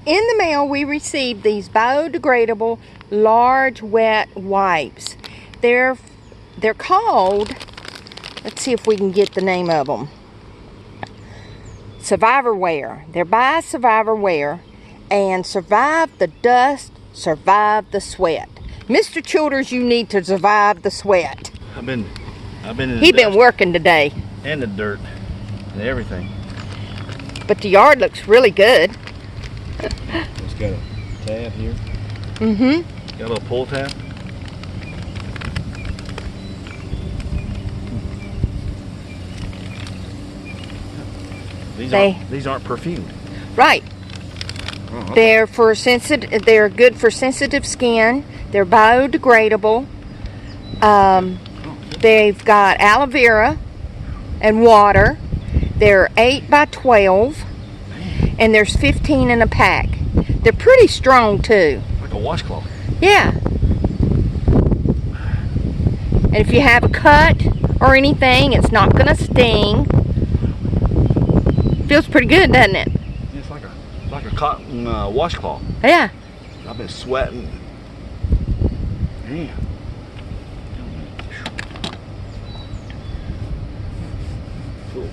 in the mail we received these biodegradable large wet wipes. They're called, let's see if we can get the name of them. Surviveware. They're by Surviveware, and survive the dust, survive the sweat. Mr. Childers, you need to survive the sweat. I've been in the He's been working today. and the dirt and everything. But the yard looks really good. It's got a tab here. Mm-hmm. Got a little pull tab. These aren't perfumed. Right. Oh, okay. They're good for sensitive skin. They're biodegradable. They've got aloe vera and water. They're 8 by 12, and there's 15 in a pack. They're pretty strong too. Like a washcloth. Yeah. And if you have a cut or anything, it's not gonna sting. Feels pretty good, doesn't it? It's like a cotton washcloth. Yeah. I've been sweating. Damn. Cool.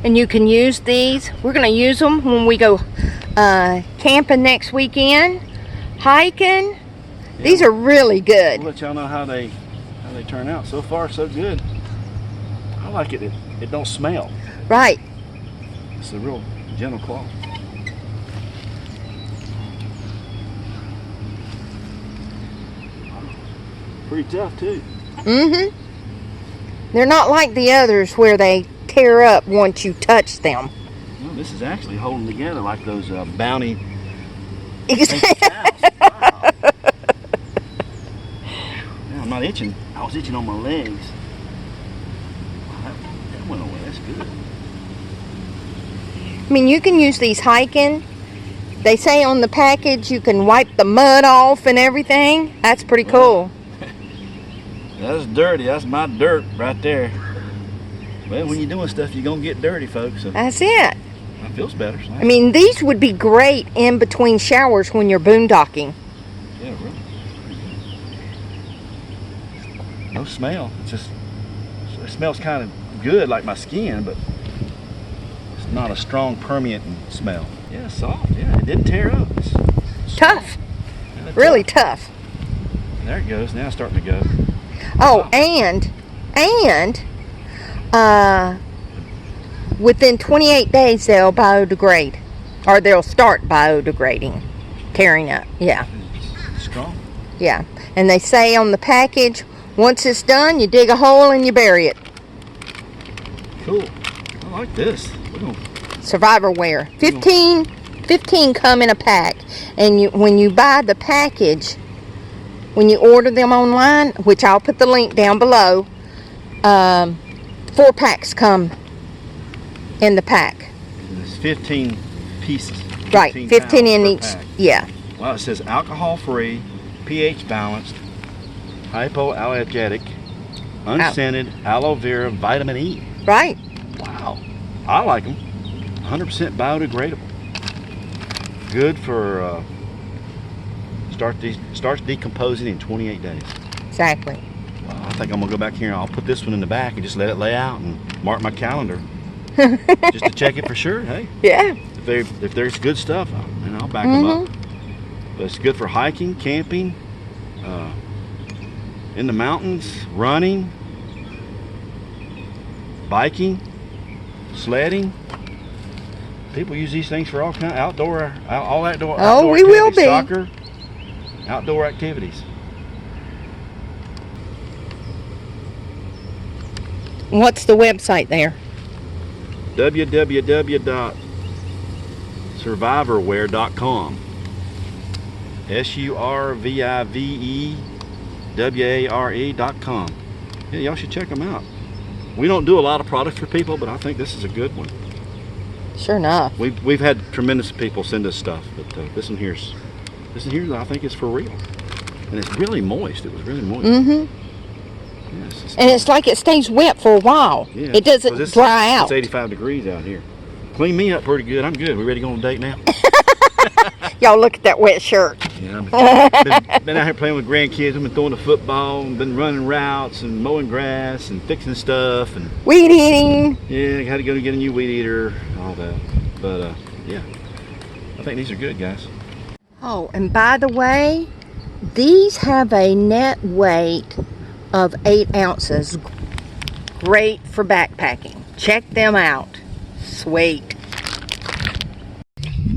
And you can use these. We're going to use them when we go camping next weekend, hiking. Yeah. These are really good. We'll let y'all know how they turn out. So far, so good. I like it. It don't smell. Right. It's a real gentle cloth. Pretty tough too. Mm-hmm. They're not like the others where they tear up once you touch them. Well, this is actually holding together like those Bounty. Exactly. Wow. Yeah, I'm not itching. I was itching on my legs. That went away. That's good. I mean, you can use these hiking. They say on the package you can wipe the mud off and everything. That's pretty cool. That's dirty. That's my dirt right there. Well, when you're doing stuff, you're going to get dirty, folks. So That's it. that feels better. So I mean, these would be great in between showers when you're boondocking. yeah, really. No smell. It smells kind of good like my skin, but it's not a strong permeating smell. Yeah, soft. Yeah, it didn't tear up. It's Tough. yeah, Really tough. There it goes. Now it's starting to go. Oh, and within 28 days they'll biodegrade, or they'll start biodegrading, tearing up. Yeah, It's strong. yeah. And they say on the package, once it's done, you dig a hole and you bury it. Cool. I like this. Surviveware. 15 come in a pack, and when you buy the package, when you order them online, which I'll put the link down below, 4 packs come in the pack. There's 15 pieces. Right, 15 in each. Pack. Yeah. Well, it says alcohol-free, pH balanced, hypoallergenic, unscented, aloe vera, vitamin E. Right. Wow. I like them. 100% biodegradable. Good for starts decomposing in 28 days. Exactly. Wow, I think I'm gonna go back here and I'll put this one in the back and just let it lay out and mark my calendar just to check it for sure. Hey. Yeah. If there's good stuff, I'll back them up. But it's good for hiking, camping, in the mountains, running, biking, sledding. People use these things for all kind of outdoor Oh, we will be. Soccer, outdoor activities. What's the website there? www.surviveware.com. SURVIVEWARE.com. Yeah, y'all should check them out. We don't do a lot of product for people, but I think this is a good one. Sure enough. We've had tremendous people send us stuff, but this one here I think is for real, and it's really moist. It was really moist. Mm-hmm. Yes, And it's like it stays wet for a while. Yeah. It doesn't dry out. It's 85 degrees out here. Clean me up pretty good. I'm good. We ready to go on a date now? Y'all look at that wet shirt. Yeah, I've been out here playing with grandkids. I've been throwing the football, and been running routes, and mowing grass, and fixing stuff, and Weed eating. yeah, I had to go to get a new weed eater, all that. But yeah, I think these are good, guys. Oh, and by the way, these have a net weight of 8 ounces. Great for backpacking. Check them out. Sweet.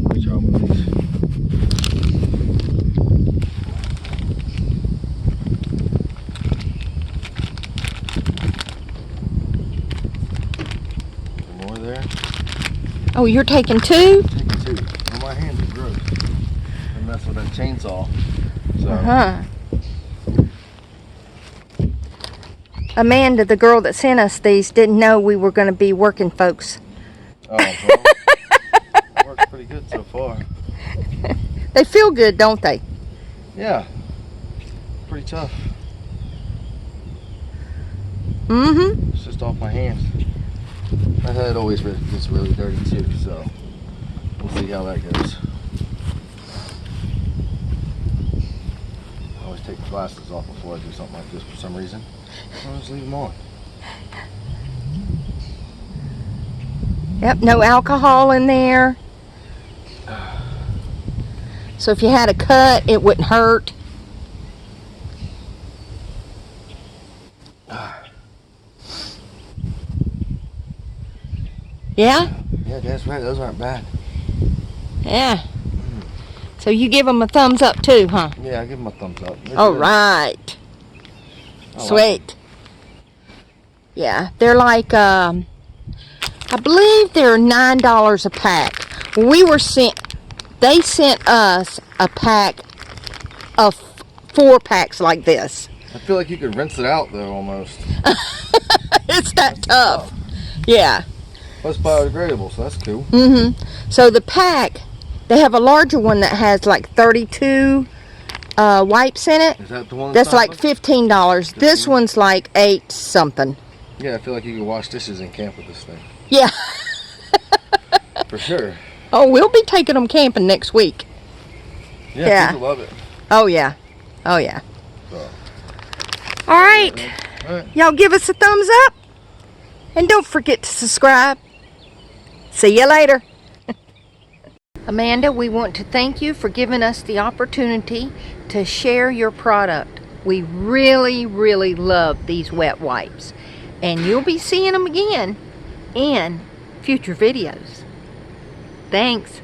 Good job with these. More there? Oh, you're taking 2? Taking 2. Well, my hands are gross. I mess with that chainsaw. So. Uh-huh. Amanda, the girl that sent us these, didn't know we were going to be working folks. Oh, well, works pretty good so far. They feel good, don't they? Yeah, pretty tough. Mm-hmm. It's just off my hands. My head always gets really dirty too, so we'll see how that goes. I always take the glasses off before I do something like this for some reason. I'll just leave them on. Yep, no alcohol in there. So if you had a cut, it wouldn't hurt. Yeah? Yeah, that's right. Those aren't bad. Yeah. So you give them a thumbs up too, huh? Yeah, I give them a thumbs up. All right. Sweet. Yeah, they're like, I believe they're $9 a pack. They sent us a pack of 4 packs like this. I feel like you could rinse it out though, almost. It's that tough. Yeah. Plus biodegradable, so that's cool. Mm-hmm. So the pack, they have a larger one that has like 32 wipes in it. Is that the one that's like $15. This one's like 8 something. Yeah, I feel like you could wash dishes in camp with this thing. Yeah. For sure. Oh, we'll be taking them camping next week. Yeah, people love it. Oh, yeah. Oh, yeah. So. All right. All right. Y'all give us a thumbs up. And don't forget to subscribe. See you later. Amanda, we want to thank you for giving us the opportunity to share your product. We really, really love these wet wipes. And you'll be seeing them again in future videos. Thanks.